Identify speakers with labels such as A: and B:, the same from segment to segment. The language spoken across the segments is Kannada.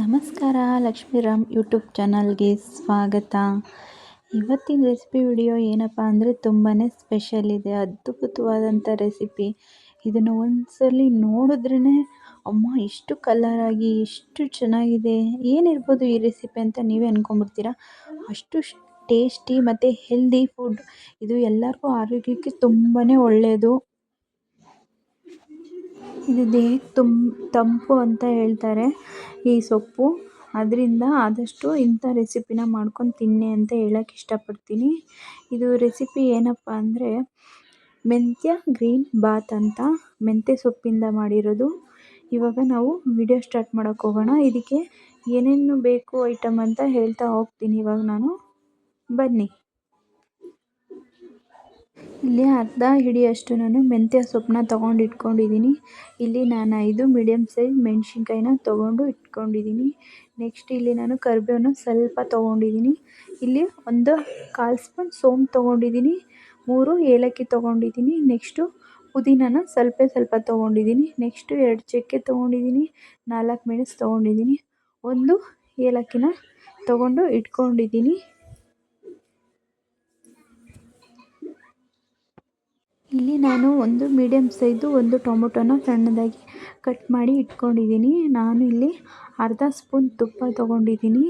A: ನಮಸ್ಕಾರ ಲಕ್ಷ್ಮೀರಾಮ್ ಯೂಟ್ಯೂಬ್ ಚಾನಲ್ಗೆ ಸ್ವಾಗತ. ಇವತ್ತಿನ ರೆಸಿಪಿ ವಿಡಿಯೋ ಏನಪ್ಪ ಅಂದರೆ ತುಂಬಾ ಸ್ಪೆಷಲ್ ಇದೆ, ಅದ್ಭುತವಾದಂಥ ರೆಸಿಪಿ. ಇದನ್ನು ಒಂದ್ಸಲಿ ನೋಡಿದ್ರೇ ಅಮ್ಮ ಎಷ್ಟು ಕಲರಾಗಿ ಎಷ್ಟು ಚೆನ್ನಾಗಿದೆ, ಏನಿರ್ಬೋದು ಈ ರೆಸಿಪಿ ಅಂತ ನೀವೇ ಅಂದ್ಕೊಂಡ್ಬಿಡ್ತೀರಾ. ಅಷ್ಟು ಟೇಸ್ಟಿ ಮತ್ತು ಹೆಲ್ದಿ ಫುಡ್ ಇದು, ಎಲ್ಲರಿಗೂ ಆರೋಗ್ಯಕ್ಕೆ ತುಂಬಾ ಒಳ್ಳೆಯದು. ಇದು ದೇಹಕ್ಕೆ ತಂಪು ಅಂತ ಹೇಳ್ತಾರೆ ಈ ಸೊಪ್ಪು. ಅದರಿಂದ ಆದಷ್ಟು ಇಂಥ ರೆಸಿಪಿನ ಮಾಡ್ಕೊಂಡು ತಿನ್ನಿ ಅಂತ ಹೇಳೋಕ್ಕೆ ಇಷ್ಟಪಡ್ತೀನಿ. ಇದು ರೆಸಿಪಿ ಏನಪ್ಪ ಅಂದರೆ ಮೆಂತ್ಯ ಗ್ರೀನ್ ಬಾತ್ ಅಂತ, ಮೆಂತ್ಯ ಸೊಪ್ಪಿಂದ ಮಾಡಿರೋದು. ಇವಾಗ ನಾವು ವಿಡಿಯೋ ಸ್ಟಾರ್ಟ್ ಮಾಡೋಕ್ಕೆ ಹೋಗೋಣ. ಇದಕ್ಕೆ ಏನೇನು ಬೇಕು ಐಟಮ್ ಅಂತ ಹೇಳ್ತಾ ಹೋಗ್ತೀನಿ ಇವಾಗ ನಾನು, ಬನ್ನಿ. ಇಲ್ಲಿ ಅರ್ಧ ಹಿಡಿಯಷ್ಟು ನಾನು ಮೆಂತ್ಯ ಸೊಪ್ಪನ್ನ ತೊಗೊಂಡು ಇಟ್ಕೊಂಡಿದ್ದೀನಿ. ಇಲ್ಲಿ ನಾನು 5 ಮೀಡಿಯಮ್ ಸೈಜ್ ಮೆಣಸಿನ್ಕಾಯಿನ ತೊಗೊಂಡು ಇಟ್ಕೊಂಡಿದ್ದೀನಿ. ನೆಕ್ಸ್ಟ್ ಇಲ್ಲಿ ನಾನು ಕರಿಬೇವನ್ನ ಸ್ವಲ್ಪ ತೊಗೊಂಡಿದ್ದೀನಿ. ಇಲ್ಲಿ ಒಂದು 1/4 ಸ್ಪೂನ್ ಸೋಂಪು ತೊಗೊಂಡಿದ್ದೀನಿ. 3 ಏಲಕ್ಕಿ ತೊಗೊಂಡಿದ್ದೀನಿ. ನೆಕ್ಸ್ಟು ಪುದೀನಾನ ಸ್ವಲ್ಪ ತೊಗೊಂಡಿದ್ದೀನಿ. ನೆಕ್ಸ್ಟು 2 ಚಕ್ಕೆ ತೊಗೊಂಡಿದ್ದೀನಿ. 4 ಮೆಣಸು ತೊಗೊಂಡಿದ್ದೀನಿ. 1 ಏಲಕ್ಕಿನ ತೊಗೊಂಡು ಇಟ್ಕೊಂಡಿದ್ದೀನಿ. ಇಲ್ಲಿ ನಾನು ಒಂದು ಮೀಡಿಯಮ್ ಸೈಜು ಒಂದು ಟೊಮೊಟೊನ ಸಣ್ಣದಾಗಿ ಕಟ್ ಮಾಡಿ ಇಟ್ಕೊಂಡಿದ್ದೀನಿ. ನಾನು ಇಲ್ಲಿ ಅರ್ಧ ಸ್ಪೂನ್ ತುಪ್ಪ ತೊಗೊಂಡಿದ್ದೀನಿ.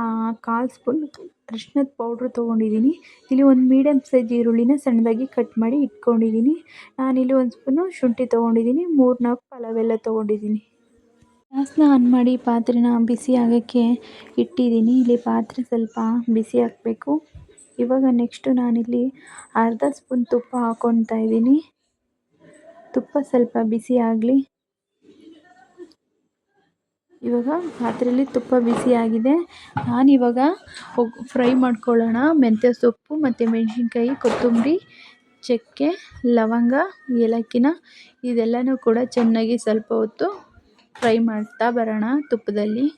A: 1/4 ಸ್ಪೂನ್ ಅರಿಶಿನದ ಪೌಡ್ರ್ ತೊಗೊಂಡಿದ್ದೀನಿ. ಇಲ್ಲಿ ಒಂದು ಮೀಡಿಯಮ್ ಸೈಜ್ ಈರುಳ್ಳಿನ ಸಣ್ಣದಾಗಿ ಕಟ್ ಮಾಡಿ ಇಟ್ಕೊಂಡಿದ್ದೀನಿ. ನಾನಿಲ್ಲಿ 1 ಸ್ಪೂನು ಶುಂಠಿ ತೊಗೊಂಡಿದ್ದೀನಿ. 3-4 ಪಲಾವ್ ಎಲೆ ತೊಗೊಂಡಿದ್ದೀನಿ. ಗ್ಯಾಸ್ನ ಆನ್ ಮಾಡಿ ಪಾತ್ರೆನ ಬಿಸಿ ಆಗೋಕ್ಕೆ ಇಟ್ಟಿದ್ದೀನಿ. ಇಲ್ಲಿ ಪಾತ್ರೆ ಸ್ವಲ್ಪ ಬಿಸಿ ಹಾಕಬೇಕು. ಇವಾಗ ನೆಕ್ಸ್ಟು ನಾನಿಲ್ಲಿ ಅರ್ಧ ಸ್ಪೂನ್ ತುಪ್ಪ ಹಾಕ್ಕೊತಾ ಇದ್ದೀನಿ. ತುಪ್ಪ ಸ್ವಲ್ಪ ಬಿಸಿ ಆಗಲಿ. ಇವಾಗ ಪಾತ್ರೆಯಲ್ಲಿ ತುಪ್ಪ ಬಿಸಿ ಆಗಿದೆ. ನಾನಿವಾಗ ಫ್ರೈ ಮಾಡ್ಕೊಳ್ಳೋಣ. ಮೆಂತ್ಯ ಸೊಪ್ಪು ಮತ್ತು ಮೆಣಸಿನ್ಕಾಯಿ, ಕೊತ್ತಂಬರಿ, ಚಕ್ಕೆ, ಲವಂಗ, ಏಲಕ್ಕಿನ ಇದೆಲ್ಲನೂ ಕೂಡ ಚೆನ್ನಾಗಿ ಸ್ವಲ್ಪ ಹೊತ್ತು ಫ್ರೈ ಮಾಡ್ತಾ ಬರೋಣ ತುಪ್ಪದಲ್ಲಿ.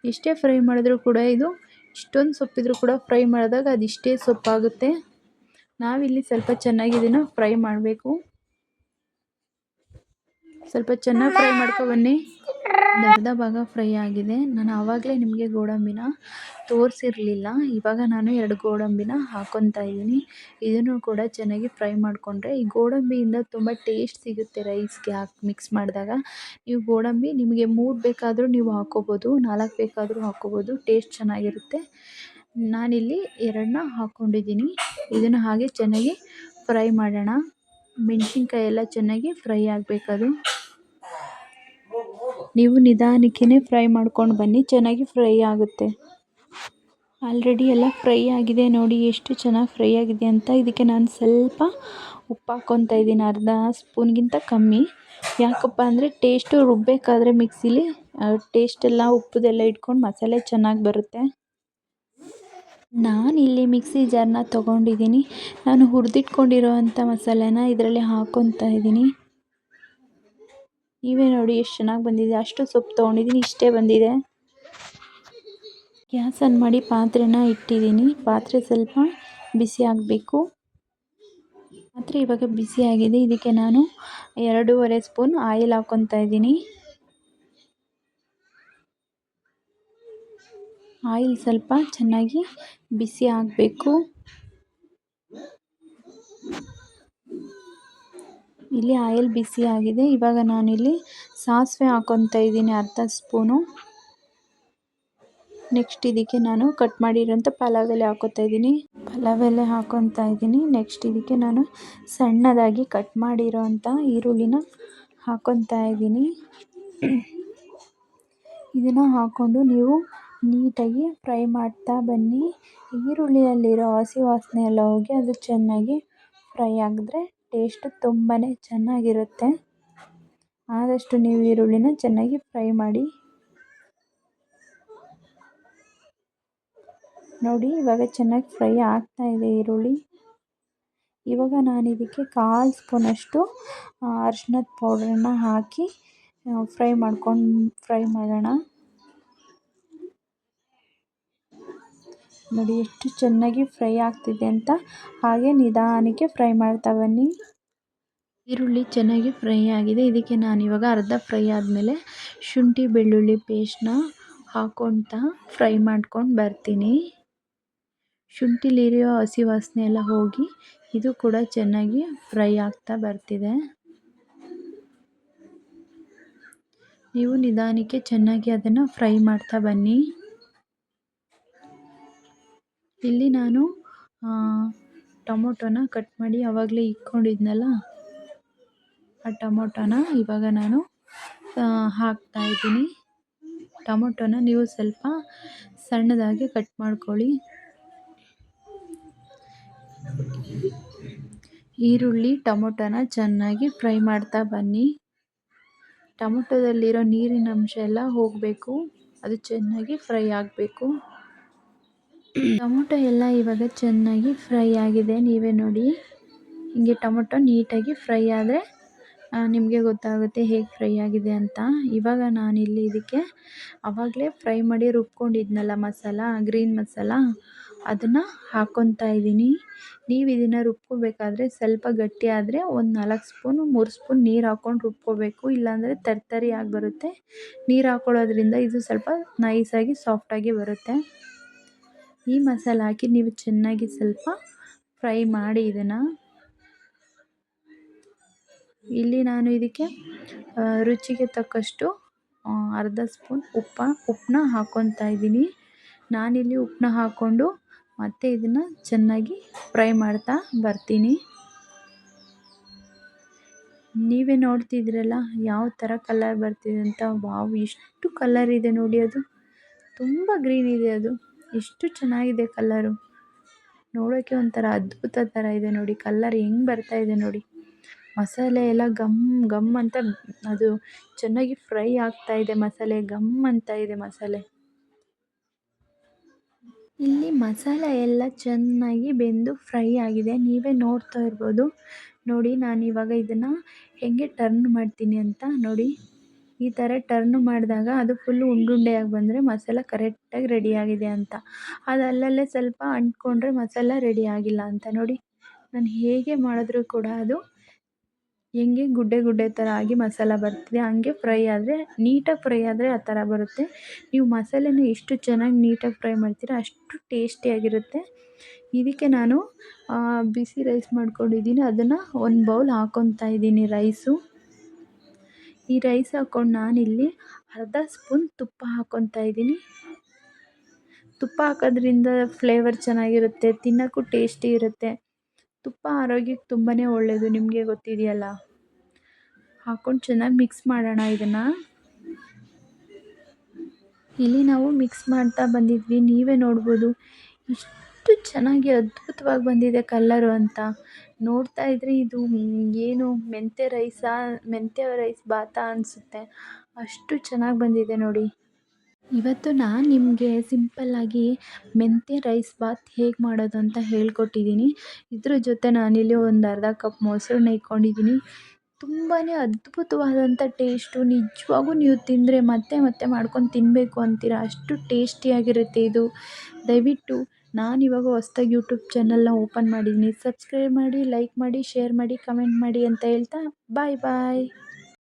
A: ಎಷ್ಟೇ ಫ್ರೈ ಮಾಡಿದ್ರೂ ಕೂಡ ಇದು ಇಷ್ಟೊಂದು ಸೊಪ್ಪಿದ್ರೂ ಕೂಡ ಫ್ರೈ ಮಾಡಿದಾಗ ಅದಿಷ್ಟೇ ಸೊಪ್ಪಾಗುತ್ತೆ. ನಾವಿಲ್ಲಿ ಸ್ವಲ್ಪ ಚೆನ್ನಾಗಿ ಇದನ್ನು ಫ್ರೈ ಮಾಡಬೇಕು. ಸ್ವಲ್ಪ ಚೆನ್ನಾಗಿ ಫ್ರೈ ಮಾಡ್ಕೊಬನ್ನಿ. ಅರ್ಧ ಭಾಗ ಫ್ರೈ ಆಗಿದೆ. ನಾನು ಆವಾಗಲೇ ನಿಮಗೆ ಗೋಡಂಬಿನ ತೋರಿಸಿರಲಿಲ್ಲ. ಇವಾಗ ನಾನು 2 ಗೋಡಂಬಿನ ಹಾಕ್ಕೊತಾ ಇದ್ದೀನಿ. ಇದನ್ನು ಕೂಡ ಚೆನ್ನಾಗಿ ಫ್ರೈ ಮಾಡಿಕೊಂಡ್ರೆ ಈ ಗೋಡಂಬಿಯಿಂದ ತುಂಬ ಟೇಸ್ಟ್ ಸಿಗುತ್ತೆ ರೈಸ್ಗೆ ಹಾಕಿ ಮಿಕ್ಸ್ ಮಾಡಿದಾಗ. ನೀವು ಗೋಡಂಬಿ ನಿಮಗೆ 3 ಬೇಕಾದರೂ ನೀವು ಹಾಕ್ಕೋಬೋದು, 4 ಬೇಕಾದರೂ ಹಾಕ್ಕೋಬೋದು, ಟೇಸ್ಟ್ ಚೆನ್ನಾಗಿರುತ್ತೆ. ನಾನಿಲ್ಲಿ 2ನ್ನ ಹಾಕ್ಕೊಂಡಿದ್ದೀನಿ. ಇದನ್ನು ಹಾಗೆ ಚೆನ್ನಾಗಿ ಫ್ರೈ ಮಾಡೋಣ. ಮೆಣಸಿನ್ಕಾಯಿ ಎಲ್ಲ ಚೆನ್ನಾಗಿ ಫ್ರೈ ಆಗಬೇಕದು. ನೀವು ನಿಧಾನಕ್ಕೇ ಫ್ರೈ ಮಾಡ್ಕೊಂಡು ಬನ್ನಿ, ಚೆನ್ನಾಗಿ ಫ್ರೈ ಆಗುತ್ತೆ. ಆಲ್ರೆಡಿ ಎಲ್ಲ ಫ್ರೈ ಆಗಿದೆ ನೋಡಿ, ಎಷ್ಟು ಚೆನ್ನಾಗಿ ಫ್ರೈ ಆಗಿದೆ ಅಂತ. ಇದಕ್ಕೆ ನಾನು ಸ್ವಲ್ಪ ಉಪ್ಪು ಹಾಕ್ಕೊತಾ ಇದ್ದೀನಿ, ಅರ್ಧ ಸ್ಪೂನ್ಗಿಂತ ಕಮ್ಮಿ. ಯಾಕಪ್ಪ ಅಂದರೆ ಟೇಸ್ಟು ರುಬ್ಬಬೇಕಾದ್ರೆ ಮಿಕ್ಸಿಲಿ ಟೇಸ್ಟೆಲ್ಲ ಉಪ್ಪುದೆಲ್ಲ ಇಟ್ಕೊಂಡು ಮಸಾಲೆ ಚೆನ್ನಾಗಿ ಬರುತ್ತೆ. ನಾನಿಲ್ಲಿ ಮಿಕ್ಸಿ ಜಾರನ್ನ ತೊಗೊಂಡಿದ್ದೀನಿ. ನಾನು ಹುರಿದಿಟ್ಕೊಂಡಿರೋವಂಥ ಮಸಾಲೆನ ಇದರಲ್ಲಿ ಹಾಕ್ಕೊತಾ ಇದ್ದೀನಿ. ನೀವೇ ನೋಡಿ ಎಷ್ಟು ಚೆನ್ನಾಗಿ ಬಂದಿದೆ. ಅಷ್ಟು ಸೊಪ್ಪು ತೊಗೊಂಡಿದ್ದೀನಿ, ಇಷ್ಟೇ ಬಂದಿದೆ. ಗ್ಯಾಸ್ ಆನ್ ಮಾಡಿ ಪಾತ್ರೆನ ಇಟ್ಟಿದ್ದೀನಿ. ಪಾತ್ರೆ ಸ್ವಲ್ಪ ಬಿಸಿ ಆಗಬೇಕು. ಪಾತ್ರೆ ಇವಾಗ ಬಿಸಿ ಆಗಿದೆ. ಇದಕ್ಕೆ ನಾನು 2.5 ಸ್ಪೂನ್ ಆಯಿಲ್ ಹಾಕ್ಕೊತಾ ಇದ್ದೀನಿ. ಆಯಿಲ್ ಸ್ವಲ್ಪ ಚೆನ್ನಾಗಿ ಬಿಸಿ ಆಗಬೇಕು. ಇಲ್ಲಿ ಆಯಿಲ್ ಬಿಸಿ ಆಗಿದೆ. ಇವಾಗ ನಾನಿಲ್ಲಿ ಸಾಸಿವೆ ಹಾಕ್ಕೊತಾ ಇದ್ದೀನಿ, ಅರ್ಧ ಸ್ಪೂನು. ನೆಕ್ಸ್ಟ್ ಇದಕ್ಕೆ ನಾನು ಕಟ್ ಮಾಡಿರೋಂಥ ಪಲಾವ್ ಎಲೆ ಹಾಕ್ಕೊತಾ ಇದ್ದೀನಿ. ನೆಕ್ಸ್ಟ್ ಇದಕ್ಕೆ ನಾನು ಸಣ್ಣದಾಗಿ ಕಟ್ ಮಾಡಿರೋಂಥ ಈರುಳ್ಳಿನ ಹಾಕ್ಕೊತಾ ಇದ್ದೀನಿ. ಇದನ್ನು ಹಾಕ್ಕೊಂಡು ನೀವು ನೀಟಾಗಿ ಫ್ರೈ ಮಾಡ್ತಾ ಬನ್ನಿ. ಈರುಳ್ಳಿಯಲ್ಲಿರೋ ಹಸಿ ವಾಸನೆ ಎಲ್ಲ ಹೋಗಿ ಅದು ಚೆನ್ನಾಗಿ ಫ್ರೈ ಆಗಿದ್ರೆ ಟೇಸ್ಟ್ ತುಂಬಾ ಚೆನ್ನಾಗಿರುತ್ತೆ. ಆದಷ್ಟು ನೀವು ಈರುಳ್ಳಿನ ಚೆನ್ನಾಗಿ ಫ್ರೈ ಮಾಡಿ. ನೋಡಿ ಇವಾಗ ಚೆನ್ನಾಗಿ ಫ್ರೈ ಆಗ್ತಾ ಇದೆ ಈರುಳ್ಳಿ. ಇವಾಗ ನಾನು ಇದಕ್ಕೆ 1/4 ಸ್ಪೂನಷ್ಟು ಅರಿಶಿನದ ಪೌಡ್ರನ್ನ ಹಾಕಿ ಫ್ರೈ ಮಾಡೋಣ. ನೋಡಿ ಎಷ್ಟು ಚೆನ್ನಾಗಿ ಫ್ರೈ ಆಗ್ತಿದೆ ಅಂತ. ಹಾಗೆ ನಿಧಾನಕ್ಕೆ ಫ್ರೈ ಮಾಡ್ತಾ ಬನ್ನಿ. ಈರುಳ್ಳಿ ಚೆನ್ನಾಗಿ ಫ್ರೈ ಆಗಿದೆ. ಇದಕ್ಕೆ ನಾನಿವಾಗ ಅರ್ಧ ಫ್ರೈ ಆದಮೇಲೆ ಶುಂಠಿ ಬೆಳ್ಳುಳ್ಳಿ ಪೇಸ್ಟ್ನ ಹಾಕ್ಕೊಳ್ತಾ ಫ್ರೈ ಮಾಡ್ಕೊಂಡು ಬರ್ತೀನಿ. ಶುಂಠಿಲಿರೋ ಹಸಿ ವಾಸನೆ ಎಲ್ಲ ಹೋಗಿ ಇದು ಕೂಡ ಚೆನ್ನಾಗಿ ಫ್ರೈ ಆಗ್ತಾ ಬರ್ತಿದೆ. ನೀವು ನಿಧಾನಕ್ಕೆ ಚೆನ್ನಾಗಿ ಅದನ್ನು ಫ್ರೈ ಮಾಡ್ತಾ ಬನ್ನಿ. ಇಲ್ಲಿ ನಾನು ಟೊಮೊಟೊನ ಕಟ್ ಮಾಡಿ ಆವಾಗಲೇ ಇಟ್ಕೊಂಡಿದ್ನಲ್ಲ, ಆ ಟೊಮೊಟೊನ ಇವಾಗ ನಾನು ಹಾಕ್ತಾ ಇದ್ದೀನಿ. ಟೊಮೊಟೊನ ನೀವು ಸ್ವಲ್ಪ ಸಣ್ಣದಾಗಿ ಕಟ್ ಮಾಡ್ಕೊಳ್ಳಿ. ಈರುಳ್ಳಿ ಟೊಮೊಟೊನ ಚೆನ್ನಾಗಿ ಫ್ರೈ ಮಾಡ್ತಾ ಬನ್ನಿ. ಟೊಮೊಟೊದಲ್ಲಿರೋ ನೀರಿನ ಅಂಶ ಎಲ್ಲ ಹೋಗಬೇಕು, ಅದು ಚೆನ್ನಾಗಿ ಫ್ರೈ ಆಗಬೇಕು. ಟೊಮೊಟೊ ಎಲ್ಲ ಇವಾಗ ಚೆನ್ನಾಗಿ ಫ್ರೈ ಆಗಿದೆ. ನೀವೇ ನೋಡಿ, ಹೀಗೆ ಟೊಮೊಟೊ ನೀಟಾಗಿ ಫ್ರೈ ಆದರೆ ನಿಮಗೆ ಗೊತ್ತಾಗುತ್ತೆ ಹೇಗೆ ಫ್ರೈ ಆಗಿದೆ ಅಂತ. ಇವಾಗ ನಾನಿಲ್ಲಿ ಇದಕ್ಕೆ ಆವಾಗಲೇ ಫ್ರೈ ಮಾಡಿ ರುಬ್ಕೊಂಡಿದ್ನಲ್ಲ ಮಸಾಲ, ಗ್ರೀನ್ ಮಸಾಲ, ಅದನ್ನು ಹಾಕ್ಕೊತಾ ಇದ್ದೀನಿ. ನೀವು ಇದನ್ನು ರುಬ್ಕೋಬೇಕಾದ್ರೆ ಸ್ವಲ್ಪ ಗಟ್ಟಿ ಆದರೆ ಒಂದು 4 ಸ್ಪೂನು 3 ಸ್ಪೂನ್ ನೀರು ಹಾಕ್ಕೊಂಡು ರುಬ್ಕೋಬೇಕು. ಇಲ್ಲಾಂದರೆ ತರ್ತರಿ ಆಗಿ ಬರುತ್ತೆ. ನೀರು ಹಾಕ್ಕೊಳ್ಳೋದ್ರಿಂದ ಇದು ಸ್ವಲ್ಪ ನೈಸಾಗಿ ಸಾಫ್ಟಾಗಿ ಬರುತ್ತೆ. ಈ ಮಸಾಲ ಹಾಕಿ ನೀವು ಚೆನ್ನಾಗಿ ಸ್ವಲ್ಪ ಫ್ರೈ ಮಾಡಿ ಇದನ್ನು. ಇಲ್ಲಿ ನಾನು ಇದಕ್ಕೆ ರುಚಿಗೆ ತಕ್ಕಷ್ಟು ಅರ್ಧ ಸ್ಪೂನ್ ಉಪ್ಪನ್ನ ಹಾಕ್ಕೊತಾ ಇದ್ದೀನಿ. ನಾನಿಲ್ಲಿ ಉಪ್ಪನ್ನ ಹಾಕ್ಕೊಂಡು ಮತ್ತೆ ಇದನ್ನು ಚೆನ್ನಾಗಿ ಫ್ರೈ ಮಾಡ್ತಾ ಬರ್ತೀನಿ. ನೀವೇ ನೋಡ್ತಿದ್ರಲ್ಲ ಯಾವ ಥರ ಕಲರ್ ಬರ್ತಿದೆ ಅಂತ. ವಾವ್, ಎಷ್ಟು ಕಲರ್ ಇದೆ ನೋಡಿ, ಅದು ತುಂಬ ಗ್ರೀನ್ ಇದೆ. ಅದು ಎಷ್ಟು ಚೆನ್ನಾಗಿದೆ ಕಲ್ಲರು, ನೋಡೋಕ್ಕೆ ಒಂಥರ ಅದ್ಭುತ ಥರ ಇದೆ ನೋಡಿ. ಕಲ್ಲರ್ ಹೆಂಗೆ ಬರ್ತಾ ಇದೆ ನೋಡಿ. ಮಸಾಲೆ ಎಲ್ಲ ಘಮ್ ಘಮ್ ಅಂತ ಅದು ಚೆನ್ನಾಗಿ ಫ್ರೈ ಆಗ್ತಾ ಇದೆ. ಮಸಾಲೆ ಘಮ್ ಅಂತ ಇದೆ ಮಸಾಲೆ. ಇಲ್ಲಿ ಮಸಾಲೆ ಎಲ್ಲ ಚೆನ್ನಾಗಿ ಬೆಂದು ಫ್ರೈ ಆಗಿದೆ. ನೀವೇ ನೋಡ್ತಾ ಇರ್ಬೋದು ನೋಡಿ. ನಾನಿವಾಗ ಇದನ್ನು ಹೇಗೆ ಟರ್ನ್ ಮಾಡ್ತೀನಿ ಅಂತ ನೋಡಿ. ಈ ಥರ ಟರ್ನ್ ಮಾಡಿದಾಗ ಅದು ಫುಲ್ಲು ಉಂಡುಂಡೆಯಾಗಿ ಬಂದರೆ ಮಸಾಲ ಕರೆಕ್ಟಾಗಿ ರೆಡಿಯಾಗಿದೆ ಅಂತ. ಅದು ಅಲ್ಲಲ್ಲೇ ಸ್ವಲ್ಪ ಅಂಟ್ಕೊಂಡ್ರೆ ಮಸಾಲ ರೆಡಿ ಆಗಿಲ್ಲ ಅಂತ. ನೋಡಿ, ನಾನು ಹೇಗೆ ಮಾಡಿದ್ರೂ ಕೂಡ ಅದು ಹೆಂಗೆ ಗುಡ್ಡೆ ಥರ ಆಗಿ ಮಸಾಲ ಬರ್ತಿದೆ. ಹಂಗೆ ಫ್ರೈ ಆದರೆ, ನೀಟಾಗಿ ಫ್ರೈ ಆದರೆ ಆ ಥರ ಬರುತ್ತೆ. ನೀವು ಮಸಾಲೆನ ಎಷ್ಟು ಚೆನ್ನಾಗಿ ನೀಟಾಗಿ ಫ್ರೈ ಮಾಡ್ತೀರ ಅಷ್ಟು ಟೇಸ್ಟಿಯಾಗಿರುತ್ತೆ. ಇದಕ್ಕೆ ನಾನು ಬಿಸಿ ರೈಸ್ ಮಾಡ್ಕೊಂಡಿದ್ದೀನಿ, ಅದನ್ನು ಒಂದು ಬೌಲ್ ಹಾಕ್ಕೊತಾ ಇದ್ದೀನಿ ರೈಸು. ಈ ರೈಸ್ ಹಾಕ್ಕೊಂಡು ನಾನಿಲ್ಲಿ ಅರ್ಧ ಸ್ಪೂನ್ ತುಪ್ಪ ಹಾಕ್ಕೊತಾ ಇದ್ದೀನಿ. ತುಪ್ಪ ಹಾಕೋದ್ರಿಂದ ಫ್ಲೇವರ್ ಚೆನ್ನಾಗಿರುತ್ತೆ, ತಿನ್ನೋಕ್ಕೂ ಟೇಸ್ಟಿ ಇರುತ್ತೆ. ತುಪ್ಪ ಆರೋಗ್ಯಕ್ಕೆ ತುಂಬಾ ಒಳ್ಳೆಯದು, ನಿಮಗೆ ಗೊತ್ತಿದೆಯಲ್ಲ. ಹಾಕ್ಕೊಂಡು ಚೆನ್ನಾಗಿ ಮಿಕ್ಸ್ ಮಾಡೋಣ ಇದನ್ನು. ಇಲ್ಲಿ ನಾವು ಮಿಕ್ಸ್ ಮಾಡ್ತಾ ಬಂದಿದ್ವಿ, ನೀವೇ ನೋಡ್ಬೋದು ಎಷ್ಟು ಚೆನ್ನಾಗಿ ಅದ್ಭುತವಾಗಿ ಬಂದಿದೆ ಕಲ್ಲರು ಅಂತ. ನೋಡ್ತಾ ಇದ್ರೆ ಇದು ಏನು ಮೆಂತ್ಯ ರೈಸ್ ಬಾತಾ ಅನಿಸುತ್ತೆ, ಅಷ್ಟು ಚೆನ್ನಾಗಿ ಬಂದಿದೆ ನೋಡಿ. ಇವತ್ತು ನಾನು ನಿಮಗೆ ಸಿಂಪಲ್ಲಾಗಿ ಮೆಂತ್ಯ ರೈಸ್ ಬಾತ್ ಹೇಗೆ ಮಾಡೋದು ಅಂತ ಹೇಳ್ಕೊಟ್ಟಿದ್ದೀನಿ. ಇದ್ರ ಜೊತೆ ನಾನಿಲ್ಲಿ ಒಂದು ಅರ್ಧ ಕಪ್ ಮೊಸರನ್ನ ಇಟ್ಕೊಂಡಿದ್ದೀನಿ. ತುಂಬಾ ಅದ್ಭುತವಾದಂಥ ಟೇಸ್ಟು. ನಿಜವಾಗೂ ನೀವು ತಿಂದರೆ ಮತ್ತೆ ಮತ್ತೆ ಮಾಡ್ಕೊಂಡು ತಿನ್ನಬೇಕು ಅಂತೀರ, ಅಷ್ಟು ಟೇಸ್ಟಿಯಾಗಿರುತ್ತೆ ಇದು. ದಯವಿಟ್ಟು, ನಾನಿವಾಗ ಹೊಸ್ದಾಗಿ ಯೂಟ್ಯೂಬ್ ಚಾನಲ್ನ ಓಪನ್ ಮಾಡಿದ್ದೀನಿ. ಸಬ್ಸ್ಕ್ರೈಬ್ ಮಾಡಿ, ಲೈಕ್ ಮಾಡಿ, ಶೇರ್ ಮಾಡಿ, ಕಮೆಂಟ್ ಮಾಡಿ ಅಂತ ಹೇಳ್ತಾ ಬಾಯ್.